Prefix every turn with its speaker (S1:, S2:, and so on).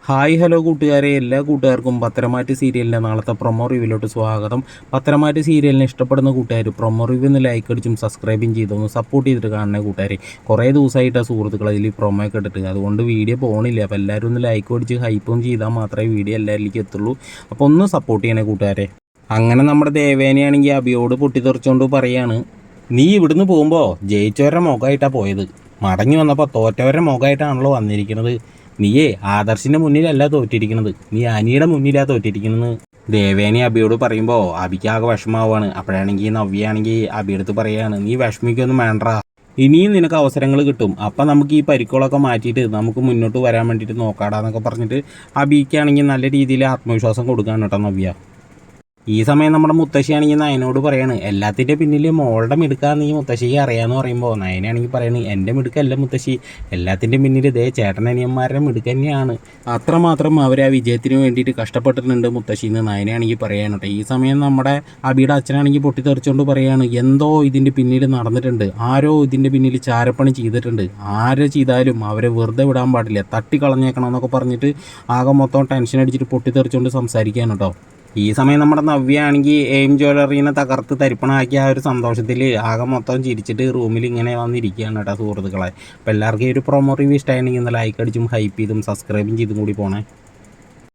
S1: Hi hello കൂട്ടുകാരെ, എല്ലാ കൂട്ടുകാർക്കും പത്തരമാറ്റ് സീരിയലിൻ്റെ നാളത്തെ പ്രൊമോ റിവ്യൂലോട്ട് സ്വാഗതം. പത്തരമാറ്റ് സീരിയലിനെ ഇഷ്ടപ്പെടുന്ന കൂട്ടുകാർ പ്രൊമോ റിവ്യൂ ഒന്ന് ലൈക്ക് അടിച്ചും സബ്സ്ക്രൈബും ചെയ്തൊന്ന് സപ്പോർട്ട് ചെയ്തിട്ട് കാണുന്ന കൂട്ടുകാരെ. കുറേ ദിവസമായിട്ട് ആ സുഹൃത്തുക്കൾ അതിൽ പ്രൊമോ ഒക്കെ ഇട്ടിട്ട്, അതുകൊണ്ട് വീഡിയോ പോകണില്ല. അപ്പോൾ എല്ലാവരും ഒന്ന് ലൈക്ക് അടിച്ച് ഹൈപ്പും ചെയ്താൽ മാത്രമേ വീഡിയോ എല്ലാവരിലേക്കും എത്തുള്ളൂ. അപ്പോൾ ഒന്ന് സപ്പോർട്ട് ചെയ്യണേ കൂട്ടുകാരെ. അങ്ങനെ നമ്മുടെ ദേവേനയാണെങ്കിൽ അബിയോട് പൊട്ടിത്തെറിച്ചുകൊണ്ട് പറയാണ്, നീ ഇവിടുന്ന് പോകുമ്പോൾ ജയിച്ചവരുടെ മുഖമായിട്ടാണ് പോയത്, മടങ്ങി വന്നപ്പോൾ തോറ്റവരുടെ മുഖമായിട്ടാണല്ലോ വന്നിരിക്കുന്നത്. നീയേ ആദർശിൻ്റെ മുന്നിലല്ല തോറ്റിരിക്കുന്നത്, നീ അനിയുടെ മുന്നിലാണ് തോറ്റിരിക്കുന്നത്. ദേവേനി അബിയോട് പറയുമ്പോൾ അബിക്ക് ആകെ വിഷമാവാണ്. അപ്പോഴാണെങ്കിൽ നവ്യാണെങ്കിൽ അബിയെടുത്ത് പറയാണ്, നീ വിഷമിക്കൊന്നും വേണ്ട, ഇനിയും നിനക്ക് അവസരങ്ങൾ കിട്ടും. അപ്പം നമുക്ക് ഈ പരിക്കുകളൊക്കെ മാറ്റിയിട്ട് നമുക്ക് മുന്നോട്ട് വരാൻ വേണ്ടിയിട്ട് നോക്കാടാന്നൊക്കെ പറഞ്ഞിട്ട് അബിക്കാണെങ്കിൽ നല്ല രീതിയിൽ ആത്മവിശ്വാസം കൊടുക്കുകയാണ് കേട്ടോ നവ്യ. ഈ സമയം നമ്മുടെ മുത്തശ്ശിയാണെങ്കിൽ നയനോട് പറയാണ്, എല്ലാത്തിൻ്റെ പിന്നിൽ മോളുടെ മിടുക്കാന്ന് ഈ മുത്തശ്ശിക്ക് അറിയാമെന്ന് പറയുമ്പോൾ നയനാണെങ്കിൽ പറയണ്, എൻ്റെ മിടുക്കല്ല മുത്തശ്ശി, എല്ലാത്തിൻ്റെ പിന്നിൽ ഇതേ ചേട്ടനനിയന്മാരുടെ മിടുക്ക് തന്നെയാണ്, അത്രമാത്രം അവർ ആ വിജയത്തിന് വേണ്ടിയിട്ട് കഷ്ടപ്പെട്ടിട്ടുണ്ട് മുത്തശ്ശിന്ന് നയനാണെങ്കിൽ പറയാണ് കേട്ടോ. ഈ സമയം നമ്മുടെ അബിയുടെ അച്ഛനാണെങ്കിൽ പൊട്ടിത്തെറിച്ചുകൊണ്ട് പറയാണ്, എന്തോ ഇതിൻ്റെ പിന്നിൽ നടന്നിട്ടുണ്ട്, ആരോ ഇതിൻ്റെ പിന്നിൽ ചാരപ്പണി ചെയ്തിട്ടുണ്ട്, ആരെ ചെയ്താലും അവരെ വെറുതെ വിടാൻ പാടില്ല, തട്ടിക്കളഞ്ഞേക്കണം എന്നൊക്കെ പറഞ്ഞിട്ട് ആകെ മൊത്തം ടെൻഷൻ അടിച്ചിട്ട് പൊട്ടിത്തെറിച്ചുകൊണ്ട് സംസാരിക്കുകയാണ് കേട്ടോ. ഈ സമയം നമ്മുടെ നവ്യ ആണെങ്കിൽ എയിം ജ്വല്ലറീനെ തകർത്ത് തരിപ്പണമാക്കിയ ആ ഒരു സന്തോഷത്തിൽ ആകെ മൊത്തം ചിരിച്ചിട്ട് റൂമിൽ ഇങ്ങനെ വന്നിരിക്കുകയാണ് കേട്ടോ സുഹൃത്തുക്കളെ. അപ്പോൾ എല്ലാവർക്കും ഈ ഒരു പ്രൊമോ റിവ്യൂ ഇഷ്ടമായിരുന്നെങ്കിൽ ഒന്ന് ലൈക്ക് അടിച്ചും ഹൈപ്പ് ചെയ്തും സബ്സ്ക്രൈബും ചെയ്തും കൂടി പോണേ.